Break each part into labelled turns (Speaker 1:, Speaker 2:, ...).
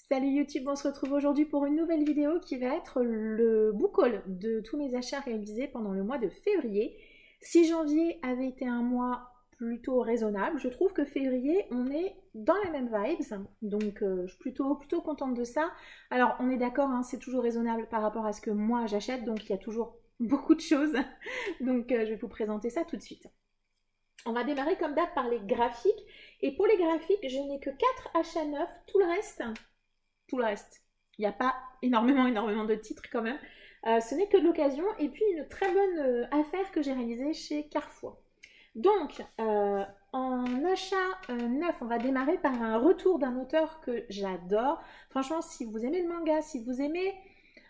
Speaker 1: Salut YouTube, on se retrouve aujourd'hui pour une nouvelle vidéo qui va être le book haul de tous mes achats réalisés pendant le mois de février. Si janvier avait été un mois plutôt raisonnable, je trouve que février, on est dans les mêmes vibes, donc je suis plutôt contente de ça. Alors on est d'accord, hein, c'est toujours raisonnable par rapport à ce que moi j'achète, donc il y a toujours beaucoup de choses, donc je vais vous présenter ça tout de suite. On va démarrer comme d'hab par les graphiques, et pour les graphiques, je n'ai que 4 achats neufs, tout le reste, il n'y a pas énormément de titres quand même. Ce n'est que de l'occasion et puis une très bonne affaire que j'ai réalisée chez Carrefour. Donc, en achat neuf, on va démarrer par un retour d'un auteur que j'adore. Franchement, si vous aimez le manga, si vous aimez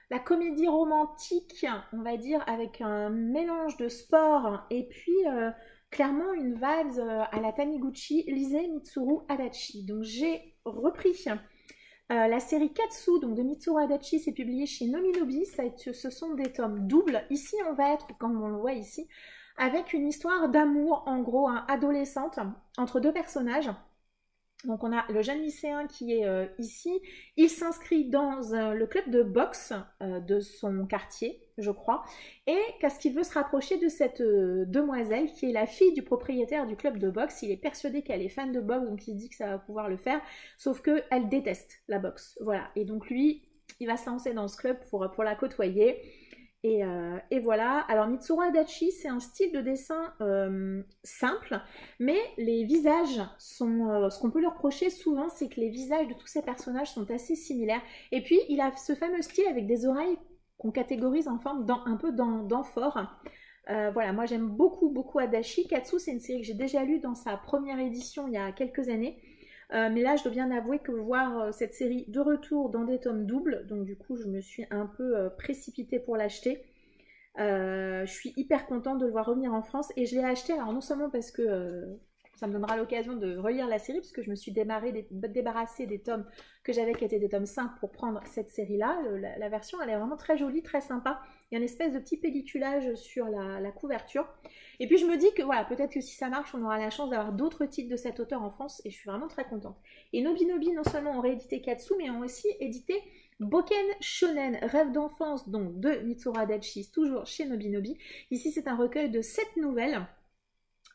Speaker 1: la comédie romantique, on va dire, avec un mélange de sport et puis clairement une vibes à la Taniguchi, lisez Mitsuru Adachi. Donc, j'ai repris la série Katsu donc de Mitsuru Adachi, c'est publié chez Nominobi, ce sont des tomes doubles. Ici, on va être, comme on le voit ici, avec une histoire d'amour, en gros, adolescente, entre deux personnages. Donc on a le jeune lycéen qui est ici, il s'inscrit dans le club de boxe de son quartier, je crois, et parce qu'il veut se rapprocher de cette demoiselle qui est la fille du propriétaire du club de boxe. Il est persuadé qu'elle est fan de boxe, donc il se dit que ça va pouvoir le faire, sauf qu'elle déteste la boxe, voilà. Et donc lui, il va se lancer dans ce club pour la côtoyer. Et voilà, alors Mitsuru Adachi, c'est un style de dessin simple, mais les visages sont, ce qu'on peut lui reprocher souvent, c'est que les visages de tous ces personnages sont assez similaires. Et puis, il a ce fameux style avec des oreilles qu'on catégorise en forme un peu d'amphore. Voilà, moi j'aime beaucoup Adachi. Katsu, c'est une série que j'ai déjà lue dans sa première édition il y a quelques années. Mais là, je dois bien avouer que voir cette série de retour dans des tomes doubles, donc du coup, je me suis un peu précipitée pour l'acheter. Je suis hyper contente de le voir revenir en France et je l'ai acheté, alors non seulement parce que ça me donnera l'occasion de relire la série, parce que je me suis débarrassée des tomes que j'avais qui étaient des tomes simples pour prendre cette série-là. La version, elle est vraiment très jolie, très sympa. Il y a une espèce de petit pelliculage sur la couverture. Et puis je me dis que voilà, peut-être que si ça marche, on aura la chance d'avoir d'autres titres de cet auteur en France et je suis vraiment très contente. Et Nominobi, non seulement ont réédité Katsu, mais ont aussi édité Boken Shonen, rêve d'enfance, donc de Mitsuru Adachi, toujours chez Nominobi. Ici, c'est un recueil de 7 nouvelles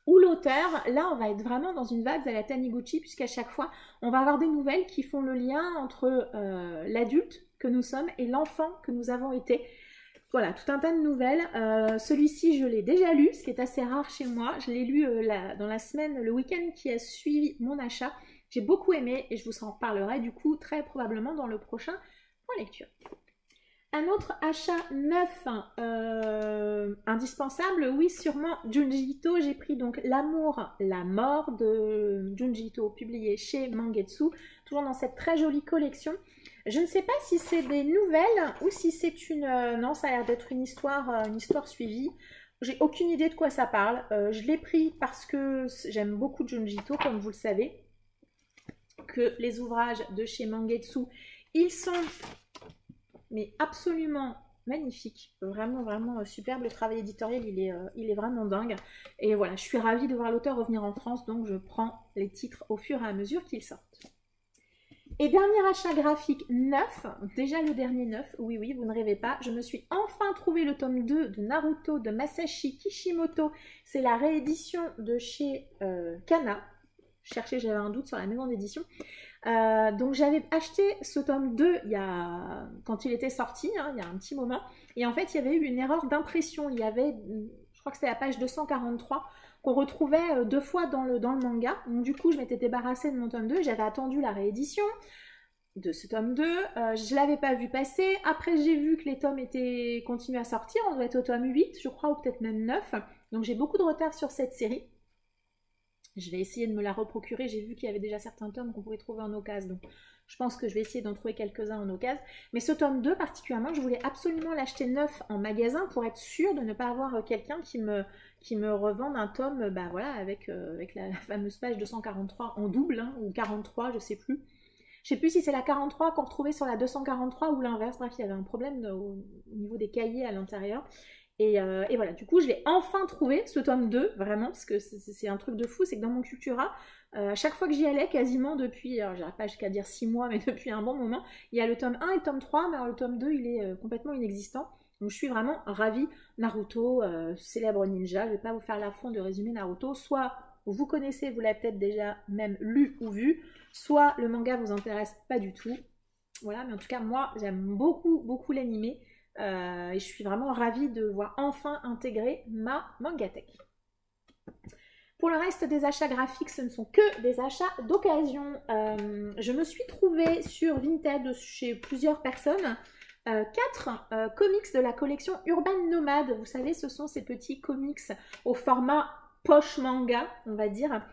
Speaker 1: où l'auteur, là on va être vraiment dans une vibe à la Taniguchi, puisqu'à chaque fois on va avoir des nouvelles qui font le lien entre l'adulte que nous sommes et l'enfant que nous avons été. Voilà, tout un tas de nouvelles. Celui-ci, je l'ai déjà lu, ce qui est assez rare chez moi. Je l'ai lu dans la semaine, le week-end qui a suivi mon achat. J'ai beaucoup aimé et je vous en reparlerai du coup très probablement dans le prochain point lecture. Un autre achat neuf indispensable, oui sûrement, Junji Ito. J'ai pris donc L'amour, la mort de Junji Ito, publié chez Mangetsu, toujours dans cette très jolie collection. Je ne sais pas si c'est des nouvelles ou si c'est une... non, ça a l'air d'être une histoire suivie. J'ai aucune idée de quoi ça parle. Je l'ai pris parce que j'aime beaucoup Junji Ito, comme vous le savez, que les ouvrages de chez Mangetsu, ils sont... mais absolument magnifique, vraiment superbe. Le travail éditorial, il est vraiment dingue. Et voilà, je suis ravie de voir l'auteur revenir en France, donc je prends les titres au fur et à mesure qu'ils sortent. Et dernier achat graphique neuf, déjà le dernier neuf, oui, vous ne rêvez pas, je me suis enfin trouvé le tome 2 de Naruto de Masashi Kishimoto. C'est la réédition de chez Kana. J'avais un doute sur la maison d'édition. Donc j'avais acheté ce tome 2 quand il était sorti, il y a un petit moment, et en fait il y avait eu une erreur d'impression. Il y avait, je crois que c'était la page 243 qu'on retrouvait deux fois dans le manga. Donc du coup je m'étais débarrassée de mon tome 2, j'avais attendu la réédition de ce tome 2, je l'avais pas vu passer. Après j'ai vu que les tomes étaient continués à sortir, on doit être au tome 8 je crois, ou peut-être même 9, donc j'ai beaucoup de retard sur cette série. Je vais essayer de me la reprocurer. J'ai vu qu'il y avait déjà certains tomes qu'on pouvait trouver en occasion. Donc je pense que je vais essayer d'en trouver quelques-uns en occasion. Mais ce tome 2 particulièrement, je voulais absolument l'acheter neuf en magasin pour être sûre de ne pas avoir quelqu'un qui me revende un tome voilà, avec la fameuse page 243 en double, ou 43, je sais plus. Je sais plus si c'est la 43 qu'on retrouvait sur la 243 ou l'inverse. Bref, il y avait un problème au niveau des cahiers à l'intérieur. Et voilà, du coup, je l'ai enfin trouvé, ce tome 2, vraiment, parce que c'est un truc de fou, c'est que dans mon Cultura, à chaque fois que j'y allais, quasiment depuis, alors j'irai pas jusqu'à dire 6 mois, mais depuis un bon moment, il y a le tome 1 et le tome 3, mais alors le tome 2, il est complètement inexistant. Donc je suis vraiment ravie. Naruto, célèbre ninja, je vais pas vous faire l'affront de résumer Naruto, soit vous connaissez, vous l'avez peut-être déjà même lu ou vu, soit le manga vous intéresse pas du tout. Voilà, mais en tout cas, moi, j'aime beaucoup, beaucoup l'animé. Et je suis vraiment ravie de voir enfin intégrer ma Mangatech. Pour le reste des achats graphiques, ce ne sont que des achats d'occasion. Je me suis trouvée sur Vinted chez plusieurs personnes 4 comics de la collection Urban Nomade. Vous savez, ce sont ces petits comics au format poche manga, on va dire,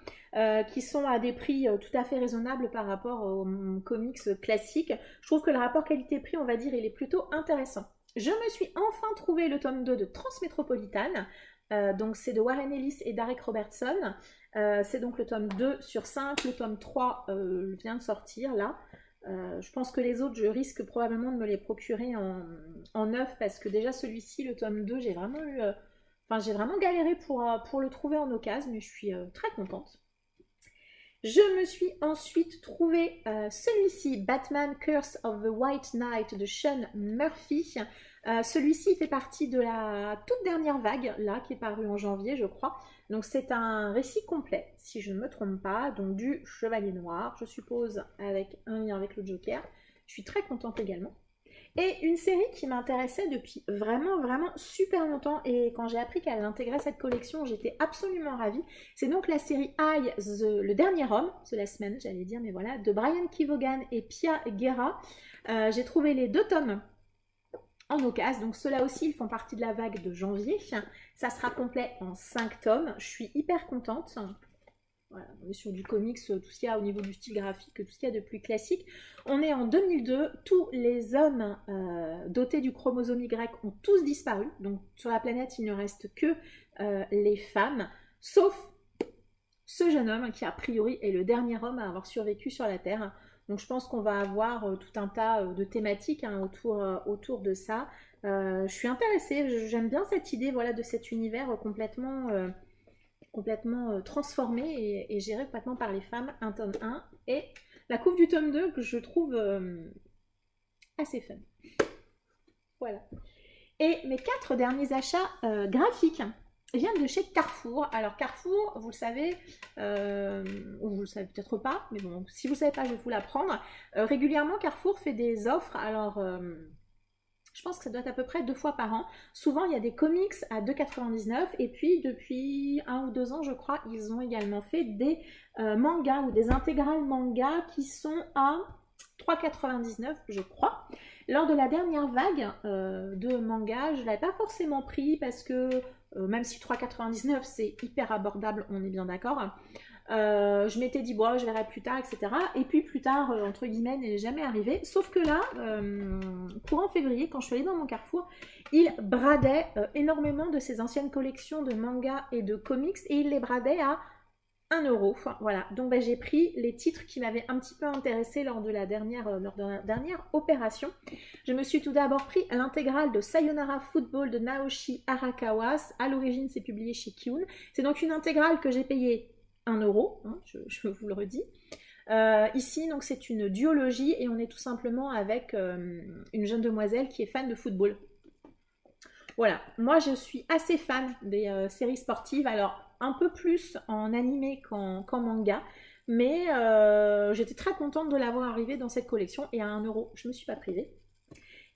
Speaker 1: qui sont à des prix tout à fait raisonnables par rapport aux comics classiques. Je trouve que le rapport qualité-prix, on va dire, il est plutôt intéressant. Je me suis enfin trouvé le tome 2 de Transmétropolitan. Donc c'est de Warren Ellis et Derek Robertson. C'est donc le tome 2 sur 5. Le tome 3 vient de sortir là. Je pense que les autres, je risque probablement de me les procurer en neuf parce que déjà celui-ci, le tome 2, j'ai vraiment eu... j'ai vraiment galéré pour le trouver en occasion, mais je suis très contente. Je me suis ensuite trouvé celui-ci, Batman Curse of the White Knight de Sean Murphy. Celui-ci fait partie de la toute dernière vague, là, qui est parue en janvier, je crois. Donc c'est un récit complet, si je ne me trompe pas, donc du Chevalier Noir, je suppose, avec un lien avec le Joker. Je suis très contente également. Et une série qui m'intéressait depuis vraiment, vraiment super longtemps. Et quand j'ai appris qu'elle intégrait cette collection, j'étais absolument ravie. C'est donc la série I, le dernier homme, The Last Man, j'allais dire, mais voilà, de Brian Kevogan et Pia Guerra. J'ai trouvé les 2 tomes en occasion. Donc ceux-là aussi, ils font partie de la vague de janvier. Ça sera complet en 5 tomes. Je suis hyper contente. Voilà, on est sur du comics, tout ce qu'il y a au niveau du style graphique, tout ce qu'il y a de plus classique. On est en 2002, tous les hommes dotés du chromosome Y ont tous disparu. Donc sur la planète, il ne reste que les femmes, sauf ce jeune homme qui a priori est le dernier homme à avoir survécu sur la Terre. Donc je pense qu'on va avoir tout un tas de thématiques autour de ça. Je suis intéressée, j'aime bien cette idée, voilà, de cet univers complètement transformé et géré complètement par les femmes, un tome 1 et la couve du tome 2 que je trouve assez fun. Voilà. Et mes 4 derniers achats graphiques viennent de chez Carrefour. Alors Carrefour, vous le savez, ou vous le savez peut-être pas, mais bon, si vous ne savez pas, je vais vous l'apprendre. Régulièrement, Carrefour fait des offres, alors... je pense que ça doit être à peu près 2 fois par an. Souvent, il y a des comics à 2,99 et puis depuis 1 ou 2 ans, je crois, ils ont également fait des mangas ou des intégrales mangas qui sont à 3,99 je crois. Lors de la dernière vague de mangas, je ne l'avais pas forcément pris parce que même si 3,99 c'est hyper abordable, on est bien d'accord. Je m'étais dit, bon, je verrai plus tard, etc. Et puis plus tard, entre guillemets, n'est jamais arrivé. Sauf que là, courant février, quand je suis allée dans mon Carrefour, il bradait énormément de ses anciennes collections de mangas et de comics et il les bradait à 1 euro. Voilà, donc j'ai pris les titres qui m'avaient un petit peu intéressée lors de la dernière opération. Je me suis tout d'abord pris l'intégrale de Sayonara Football de Naoshi Arakawa. À l'origine, c'est publié chez Kiun. C'est donc une intégrale que j'ai payée 1 euro, hein, je vous le redis. Ici, donc c'est une duologie et on est tout simplement avec une jeune demoiselle qui est fan de football. Voilà, moi je suis assez fan des séries sportives, alors un peu plus en animé qu'en manga, mais j'étais très contente de l'avoir arrivé dans cette collection et à 1 euro, je ne me suis pas privée.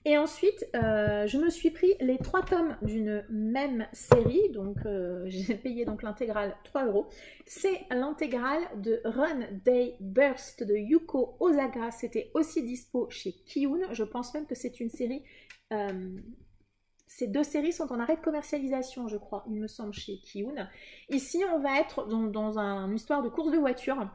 Speaker 1: Et ensuite, je me suis pris les 3 tomes d'une même série, donc j'ai payé donc l'intégrale 3 euros. C'est l'intégrale de Run Day Burst de Yuko Osaga, c'était aussi dispo chez Kiun. Je pense même que c'est une série... ces 2 séries sont en arrêt de commercialisation, je crois, il me semble, chez Kiun. Ici, on va être dans une histoire de course de voiture.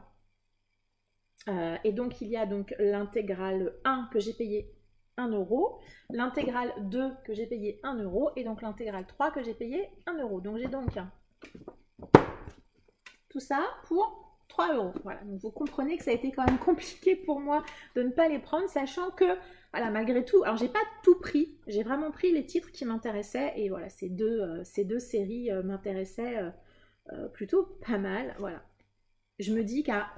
Speaker 1: Et donc, il y a donc l'intégrale 1 que j'ai payé 1 euro, l'intégrale 2 que j'ai payé 1 euro et donc l'intégrale 3 que j'ai payé 1 euro. Donc j'ai donc tout ça pour 3 €. Voilà, donc vous comprenez que ça a été quand même compliqué pour moi de ne pas les prendre, sachant que, voilà, malgré tout, alors j'ai pas tout pris, j'ai vraiment pris les titres qui m'intéressaient, et voilà, ces deux séries m'intéressaient plutôt pas mal, voilà. Je me dis qu'à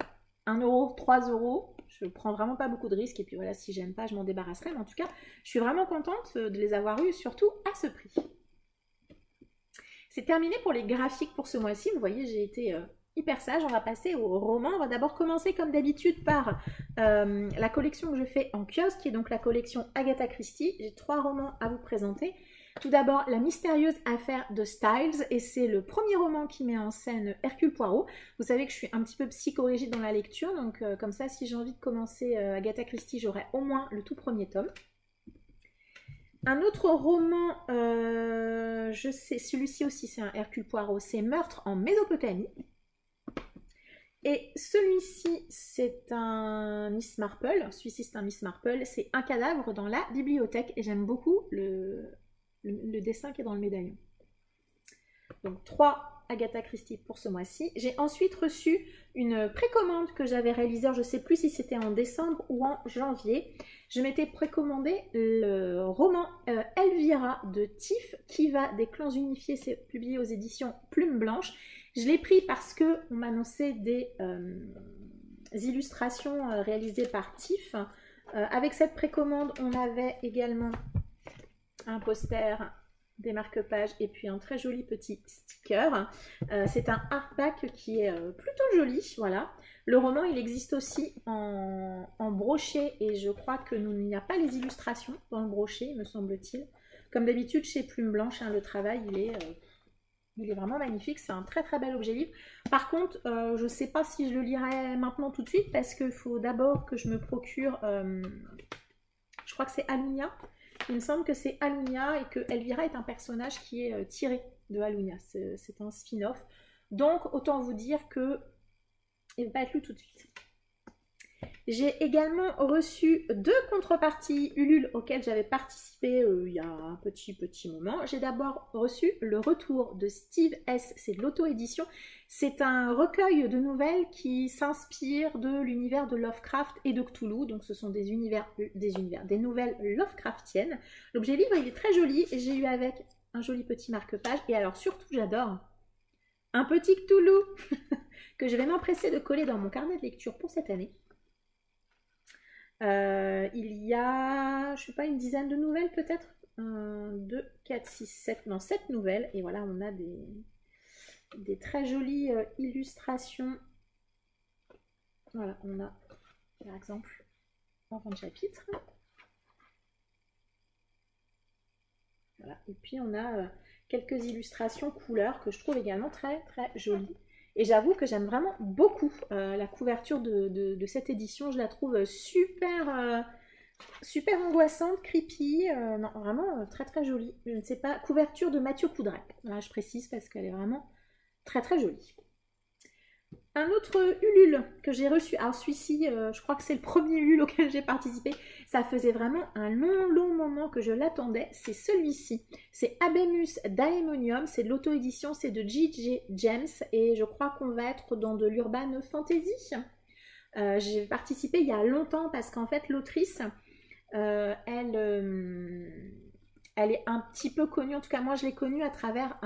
Speaker 1: 1 €, 3 €, je prends vraiment pas beaucoup de risques, et puis voilà, si j'aime pas, je m'en débarrasserai, mais en tout cas, je suis vraiment contente de les avoir eus, surtout à ce prix. C'est terminé pour les graphiques pour ce mois-ci. Vous voyez, j'ai été hyper sage. On va passer au roman. On va d'abord commencer comme d'habitude par la collection que je fais en kiosque, qui est donc la collection Agatha Christie. J'ai 3 romans à vous présenter. Tout d'abord, La mystérieuse affaire de Styles, et c'est le premier roman qui met en scène Hercule Poirot. Vous savez que je suis un petit peu psychorigide dans la lecture, donc comme ça, si j'ai envie de commencer Agatha Christie, j'aurai au moins le tout premier tome. Un autre roman, je sais, celui-ci aussi c'est un Hercule Poirot, c'est Meurtre en Mésopotamie. Et celui-ci c'est un Miss Marple, celui-ci c'est un Miss Marple, c'est Un cadavre dans la bibliothèque, et j'aime beaucoup le dessin qui est dans le médaillon. Donc 3 Agatha Christie pour ce mois-ci. J'ai ensuite reçu une précommande que j'avais réalisée, je ne sais plus si c'était en décembre ou en janvier. Je m'étais précommandé le roman Elvira de Tiff, qui va des clans unifiés, c'est publié aux éditions Plume Blanche. Je l'ai pris parce qu'on m'annonçait des illustrations réalisées par Tiff. Avec cette précommande, on avait également un poster, des marque-pages et puis un très joli petit sticker. C'est un hardback qui est plutôt joli, voilà. Le roman, il existe aussi en brochet, et je crois que il n'y a pas les illustrations dans le brochet, me semble-t-il. Comme d'habitude chez Plume Blanche, hein, le travail, il est vraiment magnifique. C'est un très très bel objet livre. Par contre, je ne sais pas si je le lirai maintenant tout de suite, parce qu'il faut d'abord que je me procure, je crois que c'est Alunia. Il me semble que c'est Alunia, et que Elvira est un personnage qui est tiré de Alunia. C'est un spin-off. Donc, autant vous dire que il ne va pas être lu tout de suite. J'ai également reçu 2 contreparties Ulule auxquelles j'avais participé il y a un petit moment. J'ai d'abord reçu Le Retour de Steve S. C'est de l'auto-édition. C'est un recueil de nouvelles qui s'inspire de l'univers de Lovecraft et de Cthulhu. Donc ce sont des nouvelles Lovecraftiennes. L'objet livre, il est très joli, et j'ai eu avec un joli petit marque-page. Et alors surtout, j'adore un petit Cthulhu que je vais m'empresser de coller dans mon carnet de lecture pour cette année. Il y a, je sais pas, une dizaine de nouvelles peut-être. 1, 2, 4, 6, 7, non 7 nouvelles. Et voilà, on a des très jolies illustrations. Voilà, on a par exemple en fin de chapitre. Voilà, et puis on a quelques illustrations couleurs que je trouve également très très jolies. Et j'avoue que j'aime vraiment beaucoup la couverture de cette édition. Je la trouve super, super angoissante, creepy. Non, vraiment très très jolie. Je ne sais pas, couverture de Mathieu Coudray. Là, je précise parce qu'elle est vraiment très très jolie. Un autre Ulule que j'ai reçu, alors celui-ci, je crois que c'est le premier Ulule auquel j'ai participé. Ça faisait vraiment un long moment que je l'attendais. C'est celui-ci. C'est Habemus Daemonium, c'est de l'auto-édition, c'est de J.J. James, et je crois qu'on va être dans de l'urban fantasy. J'ai participé il y a longtemps parce qu'en fait l'autrice, elle est un petit peu connue, en tout cas moi je l'ai connue à travers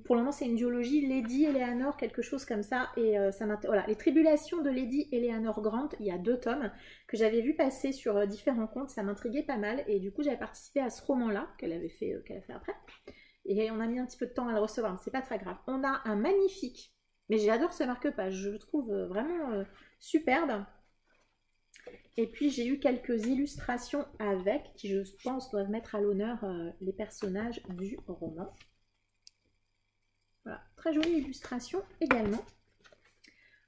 Speaker 1: pour le moment c'est une duologie, Lady Eleanor, quelque chose comme ça, et ça m'intéresse. Voilà, les tribulations de Lady Eleanor Grant, il y a 2 tomes que j'avais vu passer sur différents comptes, ça m'intriguait pas mal, et du coup j'avais participé à ce roman-là qu'elle a fait après, et on a mis un petit peu de temps à le recevoir, mais c'est pas très grave. On a un magnifique, mais j'adore ce marque-page, je le trouve vraiment superbe. Et puis j'ai eu quelques illustrations avec, qui je pense doivent mettre à l'honneur les personnages du roman. Voilà, très jolie illustration également.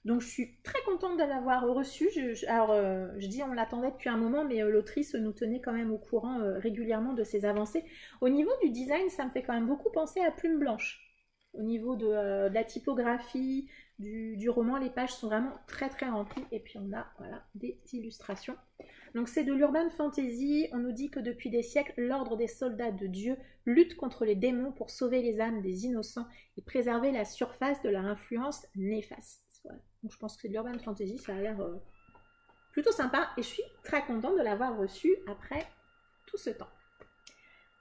Speaker 1: Donc je suis très contente de l'avoir reçu. Je dis on l'attendait depuis un moment, mais l'autrice nous tenait quand même au courant régulièrement de ses avancées. Au niveau du design, ça me fait quand même beaucoup penser à Plume Blanche. Au niveau de la typographie du roman, les pages sont vraiment très très remplies. Et puis on a voilà, des illustrations. Donc c'est de l'urban fantasy. On nous dit que depuis des siècles, l'ordre des soldats de Dieu lutte contre les démons pour sauver les âmes des innocents et préserver la surface de leur influence néfaste. Voilà. Donc je pense que c'est de l'urban fantasy, ça a l'air plutôt sympa et je suis très contente de l'avoir reçu après tout ce temps.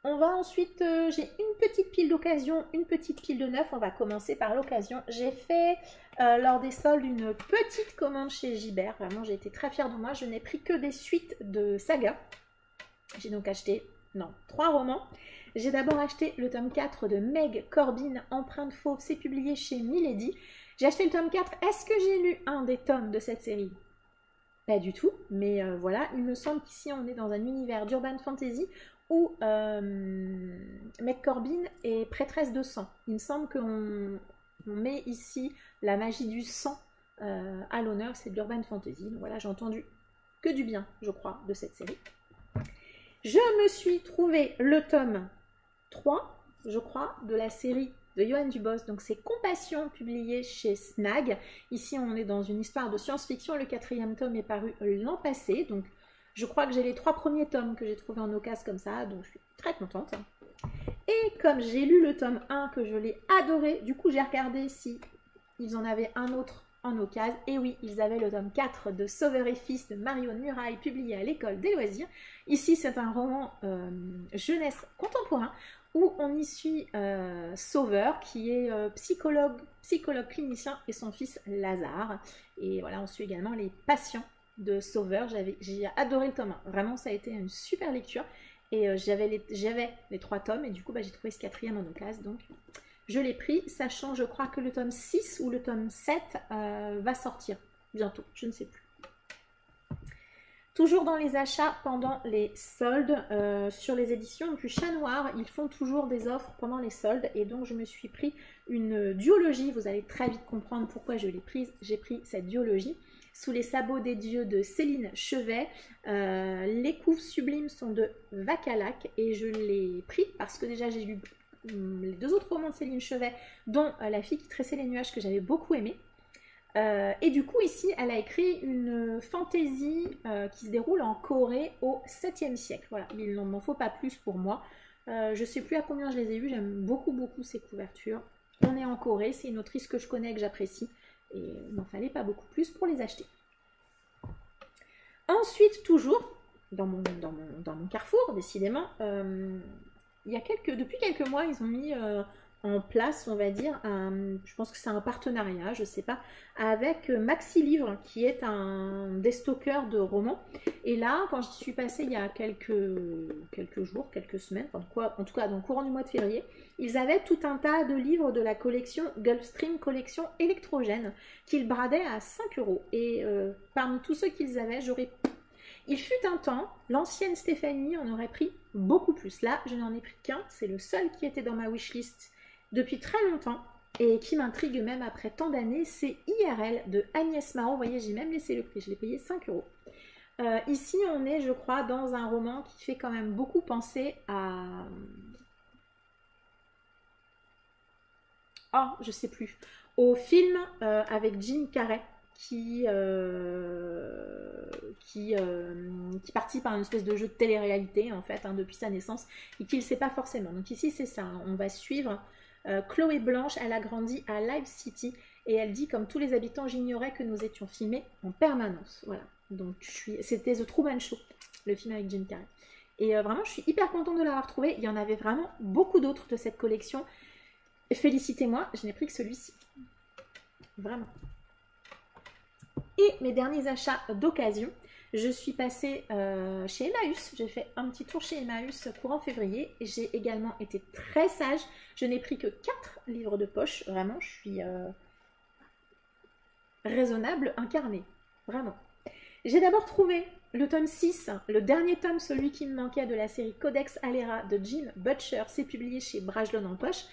Speaker 1: On va ensuite, j'ai une petite pile d'occasion, une petite pile de neuf. On va commencer par l'occasion. J'ai fait lors des soldes une petite commande chez Gibert. Vraiment, j'ai été très fière de moi. Je n'ai pris que des suites de saga. J'ai donc acheté, non, 3 romans. J'ai d'abord acheté le tome 4 de Meg Corbin, Empreinte Fauve. C'est publié chez Milady. J'ai acheté le tome 4. Est-ce que j'ai lu un des tomes de cette série ? Pas du tout, mais voilà, il me semble qu'ici on est dans un univers d'urban fantasy où Meg Corbin est prêtresse de sang. Il me semble qu'on met ici la magie du sang à l'honneur, c'est de l'urban fantasy. Donc voilà, j'ai entendu que du bien, je crois, de cette série. Je me suis trouvé le tome 3, je crois, de la série de Johan Dubos, donc c'est Compassion, publié chez Snag. Ici, on est dans une histoire de science-fiction. Le 4e tome est paru l'an passé, donc je crois que j'ai les 3 premiers tomes que j'ai trouvés en occasion comme ça, donc je suis très contente. Et comme j'ai lu le tome 1, que je l'ai adoré, du coup j'ai regardé si ils en avaient un autre en occasion. Et oui, ils avaient le tome 4 de Sauveur et Fils de Marion Muraille, publié à l'école des loisirs. Ici, c'est un roman jeunesse contemporain, où on y suit Sauveur, qui est psychologue clinicien, et son fils Lazare. Et voilà, on suit également les patients de Sauveur. J'ai adoré le tome 1. Vraiment, ça a été une super lecture. Et j'avais les 3 tomes, et du coup, j'ai trouvé ce 4e en occasion. Donc, je l'ai pris, sachant, je crois que le tome 6 ou le tome 7 va sortir bientôt. Je ne sais plus. Toujours dans les achats pendant les soldes, sur les éditions du Chat Noir, ils font toujours des offres pendant les soldes. Et donc, je me suis pris une duologie. Vous allez très vite comprendre pourquoi je l'ai prise. J'ai pris cette duologie. Sous les sabots des dieux de Céline Chevet. Les couves sublimes sont de Vacalac. Et je l'ai pris parce que déjà, j'ai lu les 2 autres romans de Céline Chevet, dont La fille qui tressait les nuages, que j'avais beaucoup aimé. Et du coup, ici, elle a écrit une fantaisie qui se déroule en Corée au 7e siècle. Voilà, il n'en faut pas plus pour moi. Je ne sais plus à combien je les ai eus, j'aime beaucoup ces couvertures. On est en Corée, c'est une autrice que je connais et que j'apprécie. Et il n'en fallait pas beaucoup plus pour les acheter. Ensuite, toujours, dans mon carrefour, décidément, depuis quelques mois, ils ont mis en place, on va dire, je pense que c'est un partenariat, je sais pas, avec Maxi Livre, qui est un déstockeur de romans. Et là, quand j'y suis passée il y a quelques jours, quelques semaines, en tout cas dans le courant du mois de février, ils avaient tout un tas de livres de la collection Gulfstream, collection électrogène, qu'ils bradaient à 5 €. Et parmi tous ceux qu'ils avaient, il fut un temps, l'ancienne Stéphanie en aurait pris beaucoup plus. Là, je n'en ai pris qu'un, c'est le seul qui était dans ma wishlist depuis très longtemps et qui m'intrigue même après tant d'années, c'est IRL de Agnès Marot. Vous voyez, j'ai même laissé le prix, je l'ai payé 5 €. Ici, on est, je crois, dans un roman qui fait quand même beaucoup penser à... Oh, je sais plus. Au film avec Jim Carrey qui participe à une espèce de jeu de télé-réalité en fait, depuis sa naissance, et qu'il ne sait pas forcément. Donc ici c'est ça, on va suivre Chloé Blanche. Elle a grandi à Live City et elle dit: comme tous les habitants, j'ignorais que nous étions filmés en permanence. Voilà, donc c'était The Truman Show, le film avec Jim Carrey. Et vraiment je suis hyper contente de l'avoir trouvé. Il y en avait vraiment beaucoup d'autres de cette collection. Félicitez-moi, je n'ai pris que celui-ci. Vraiment. Et mes derniers achats d'occasion, je suis passée chez Emmaüs. J'ai fait un petit tour chez Emmaüs courant février. J'ai également été très sage. Je n'ai pris que 4 livres de poche. Vraiment, je suis raisonnable, incarnée. Vraiment. J'ai d'abord trouvé le tome 6, le dernier tome, celui qui me manquait de la série Codex Alera de Jim Butcher. C'est publié chez Brajlon en poche.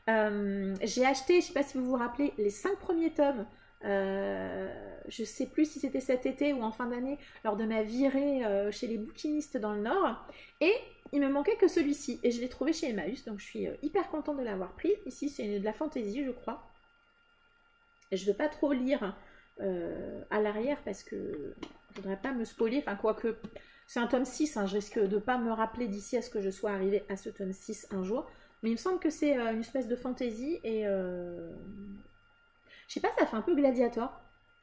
Speaker 1: J'ai acheté, je ne sais pas si vous vous rappelez, les 5 premiers tomes. Je sais plus si c'était cet été ou en fin d'année, lors de ma virée chez les bouquinistes dans le Nord, et il me manquait que celui-ci et je l'ai trouvé chez Emmaüs, donc je suis hyper contente de l'avoir pris. Ici c'est de la fantaisie, je crois, et je ne veux pas trop lire à l'arrière parce que je voudrais pas me spoiler, enfin quoique c'est un tome 6, je risque de pas me rappeler d'ici à ce que je sois arrivée à ce tome 6 un jour, mais il me semble que c'est une espèce de fantaisie et je sais pas, ça fait un peu Gladiator.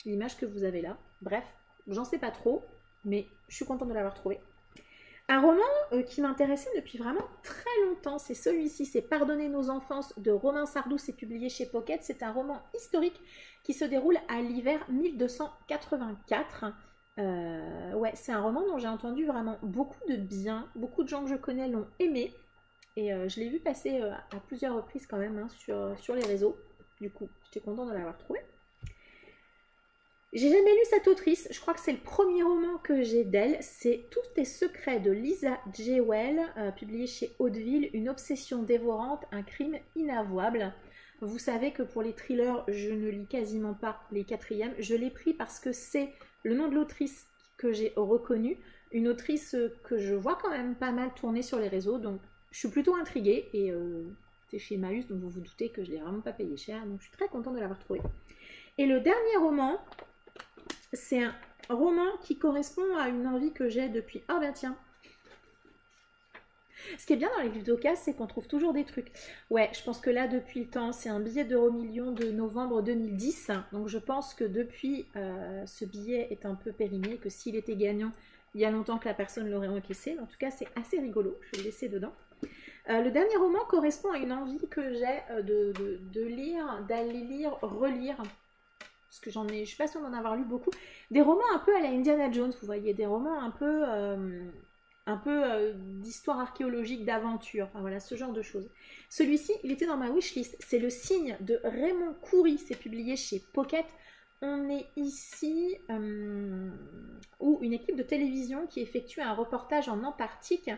Speaker 1: l'image que vous avez là. Bref, j'en sais pas trop, mais je suis contente de l'avoir trouvé. Un roman qui m'intéressait depuis vraiment très longtemps, c'est celui-ci, c'est Pardonner nos enfances de Romain Sardou, c'est publié chez Pocket. C'est un roman historique qui se déroule à l'hiver 1284. Ouais, c'est un roman dont j'ai entendu vraiment beaucoup de bien, beaucoup de gens que je connais l'ont aimé, et je l'ai vu passer à plusieurs reprises quand même hein, sur les réseaux. Du coup, j'étais contente de l'avoir trouvé. J'ai jamais lu cette autrice, je crois que c'est le premier roman que j'ai d'elle, c'est Tous tes secrets de Lisa Jewell, publié chez Hauteville, une obsession dévorante, un crime inavouable. Vous savez que pour les thrillers, je ne lis quasiment pas les quatrièmes, je l'ai pris parce que c'est le nom de l'autrice que j'ai reconnu, une autrice que je vois quand même pas mal tourner sur les réseaux, donc je suis plutôt intriguée, et c'est chez Emmaüs, donc vous vous doutez que je ne l'ai vraiment pas payé cher, donc je suis très contente de l'avoir trouvé. Et le dernier roman, c'est un roman qui correspond à une envie que j'ai depuis... Ah ben tiens. Ce qui est bien dans les livres d'occasion, c'est qu'on trouve toujours des trucs. Ouais, je pense que là, depuis le temps, c'est un billet d'Euromillions de novembre 2010. Donc je pense que depuis, ce billet est un peu périmé, que s'il était gagnant, il y a longtemps que la personne l'aurait encaissé. En tout cas, c'est assez rigolo. Je vais le laisser dedans. Le dernier roman correspond à une envie que j'ai de lire, d'aller lire, relire. Parce que je suis pas sûre d'en avoir lu beaucoup, des romans un peu à la Indiana Jones, vous voyez, des romans un peu d'histoire archéologique, d'aventure, enfin voilà, ce genre de choses. Celui-ci, il était dans ma wishlist, c'est Le Cygne de Raymond Coury, c'est publié chez Pocket. On est ici où une équipe de télévision qui effectue un reportage en Antarctique.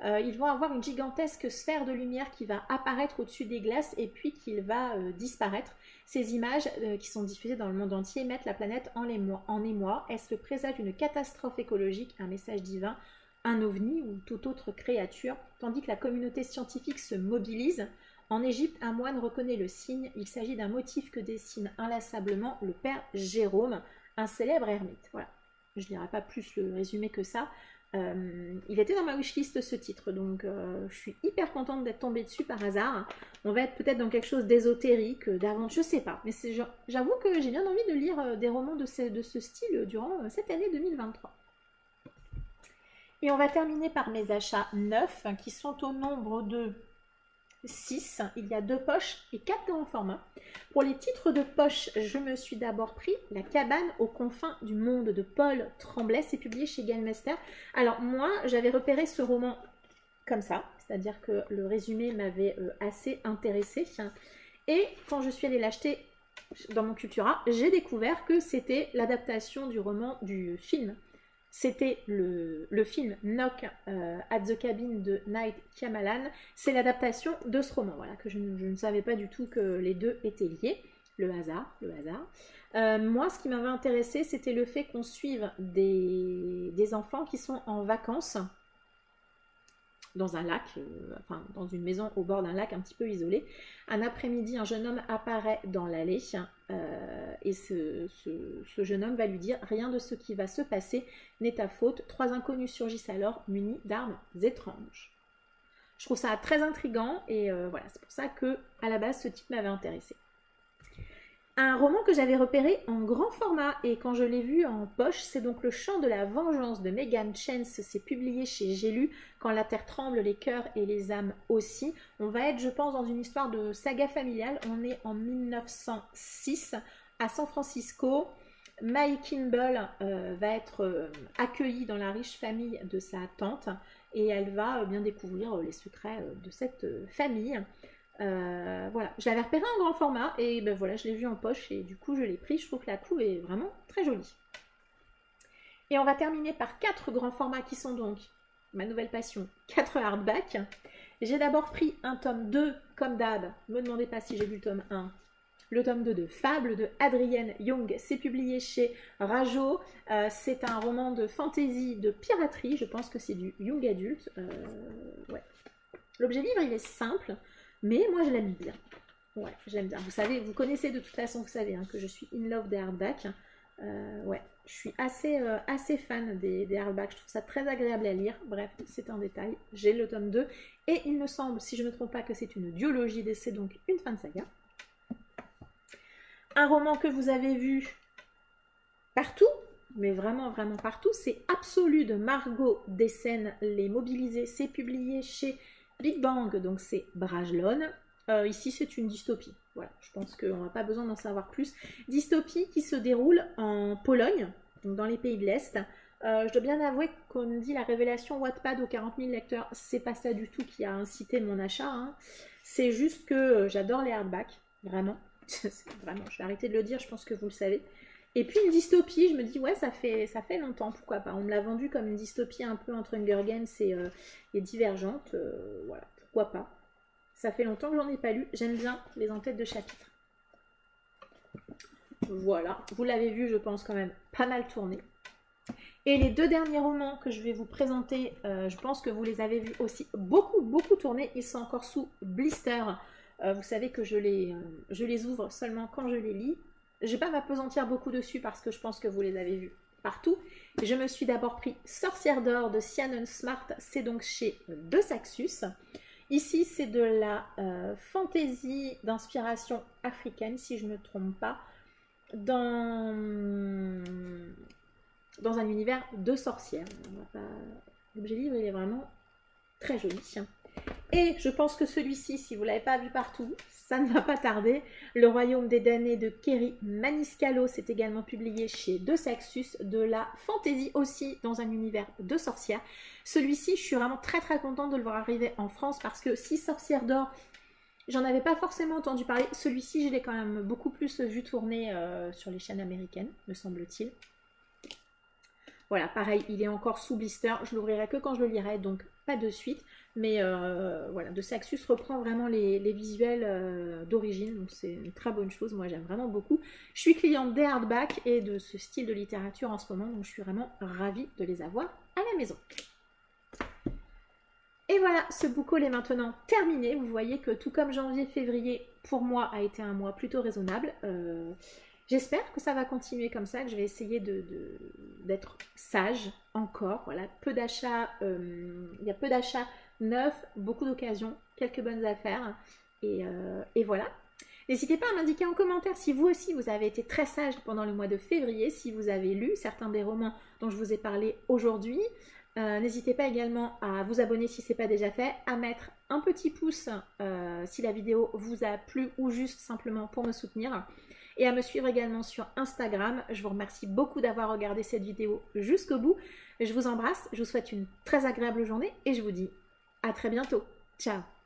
Speaker 1: Ils vont avoir une gigantesque sphère de lumière qui va apparaître au-dessus des glaces et puis qui va disparaître. Ces images qui sont diffusées dans le monde entier mettent la planète en émoi. Est-ce le présage d'une catastrophe écologique, un message divin, un ovni ou toute autre créature? Tandis que la communauté scientifique se mobilise, en Égypte, un moine reconnaît le cygne. Il s'agit d'un motif que dessine inlassablement le père Jérôme, un célèbre ermite. Voilà, je ne lirai pas plus le résumé que ça. Il était dans ma wishlist ce titre, donc je suis hyper contente d'être tombée dessus par hasard. On va être peut-être dans quelque chose d'ésotérique, d'aventure, je sais pas, mais j'avoue que j'ai bien envie de lire des romans de ce style durant cette année 2023. Et on va terminer par mes achats neufs qui sont au nombre de 6. Il y a 2 poches et 4 grands formats. Pour les titres de poche, je me suis d'abord pris La cabane aux confins du monde de Paul Tremblay. C'est publié chez Gallimester. Alors moi, j'avais repéré ce roman comme ça, c'est-à-dire que le résumé m'avait assez intéressée. Et quand je suis allée l'acheter dans mon Cultura, j'ai découvert que c'était l'adaptation du film. C'était le film Knock at the Cabin de Night Shyamalan. C'est l'adaptation de ce roman, voilà, que je ne savais pas du tout que les deux étaient liés. Le hasard. Moi, ce qui m'avait intéressé, c'était le fait qu'on suive des enfants qui sont en vacances dans un lac, enfin dans une maison au bord d'un lac un petit peu isolé. Un après-midi, un jeune homme apparaît dans l'allée et ce jeune homme va lui dire « Rien de ce qui va se passer n'est ta faute ». 3 inconnus surgissent alors munis d'armes étranges. Je trouve ça très intriguant et voilà, c'est pour ça que à la base ce titre m'avait intéressé. Un roman que j'avais repéré en grand format et quand je l'ai vu en poche, c'est donc Le Chant de la Vengeance de Megan Chance. C'est publié chez J'ai lu. Quand la terre tremble, les cœurs et les âmes aussi. On va être, je pense, dans une histoire de saga familiale. On est en 1906 à San Francisco. Mae Kimball va être accueillie dans la riche famille de sa tante et elle va bien découvrir les secrets de cette famille. Voilà, je l'avais repéré en grand format et ben voilà, je l'ai vu en poche et du coup je l'ai pris. Je trouve que la couve est vraiment très jolie. Et on va terminer par 4 grands formats qui sont donc ma nouvelle passion, 4 hardbacks. J'ai d'abord pris un tome 2 comme d'hab, ne me demandez pas si j'ai lu le tome 1. Le tome 2 de Fable de Adrienne Young, c'est publié chez Rajo. C'est un roman de fantasy, de piraterie, je pense que c'est du young adulte. Ouais. L'objet livre il est simple. Mais moi je l'aime bien. Ouais, j'aime bien. Vous savez, vous connaissez de toute façon, vous savez hein, que je suis in love des hardbacks. Ouais, je suis assez fan des hardbacks. Je trouve ça très agréable à lire. Bref, c'est un détail. J'ai le tome 2. Et il me semble, si je ne me trompe pas, que c'est une duologie d'essais, donc une fin de saga. Un roman que vous avez vu partout, mais vraiment, vraiment partout. C'est Absolu de Margot Dessen, Les Mobilisés. C'est publié chez Big Bang, donc c'est Brajlon. Ici, c'est une dystopie. Voilà, je pense qu'on n'a pas besoin d'en savoir plus. Dystopie qui se déroule en Pologne, donc dans les pays de l'Est. Je dois bien avouer qu'on dit la révélation Wattpad aux 40 000 lecteurs, c'est pas ça du tout qui a incité mon achat. Hein. C'est juste que j'adore les hardbacks, vraiment. Vraiment, je vais arrêter de le dire, je pense que vous le savez. Et puis une dystopie, je me dis ouais, ça fait longtemps, pourquoi pas. On me l'a vendu comme une dystopie un peu entre Hunger Games et Divergente, voilà, pourquoi pas. Ça fait longtemps que j'en ai pas lu, j'aime bien les en-têtes de chapitre. Voilà, vous l'avez vu, je pense quand même pas mal tourné. Et les deux derniers romans que je vais vous présenter, je pense que vous les avez vus aussi beaucoup tourner. Ils sont encore sous blister. Vous savez que je les ouvre seulement quand je les lis. Je ne vais pas m'apesantir beaucoup dessus parce que je pense que vous les avez vus partout. Je me suis d'abord pris Sorcière d'or de Shannon Smart. C'est donc chez De Saxus. Ici, c'est de la fantaisie d'inspiration africaine, si je ne me trompe pas, dans un univers de sorcières. L'objet livre, il est vraiment très joli. Et je pense que celui-ci, si vous ne l'avez pas vu partout, ça ne va pas tarder. Le Royaume des damnés de Kerry Maniscalco, c'est également publié chez De Saxus, de la fantaisie aussi dans un univers de sorcières. Celui-ci, je suis vraiment très contente de le voir arriver en France parce que si Sorcière d'or, j'en avais pas forcément entendu parler, celui-ci, je l'ai quand même beaucoup plus vu tourner sur les chaînes américaines, me semble-t-il. Voilà, pareil, il est encore sous blister, je l'ouvrirai que quand je le lirai, donc pas de suite. Mais voilà, De Saxus reprend vraiment les visuels d'origine, donc c'est une très bonne chose, moi j'aime vraiment beaucoup. Je suis cliente des hardbacks et de ce style de littérature en ce moment, donc je suis vraiment ravie de les avoir à la maison. Et voilà, ce book haul est maintenant terminé. Vous voyez que tout comme janvier-février, pour moi, a été un mois plutôt raisonnable. J'espère que ça va continuer comme ça, que je vais essayer d'être sage encore. Voilà, peu d'achats, il y a peu d'achats neufs, beaucoup d'occasions, quelques bonnes affaires. Et voilà. N'hésitez pas à m'indiquer en commentaire si vous aussi vous avez été très sage pendant le mois de février, si vous avez lu certains des romans dont je vous ai parlé aujourd'hui. N'hésitez pas également à vous abonner si ce n'est pas déjà fait, à mettre un petit pouce si la vidéo vous a plu ou juste simplement pour me soutenir. Et à me suivre également sur Instagram. Je vous remercie beaucoup d'avoir regardé cette vidéo jusqu'au bout. Je vous embrasse, je vous souhaite une très agréable journée et je vous dis à très bientôt. Ciao!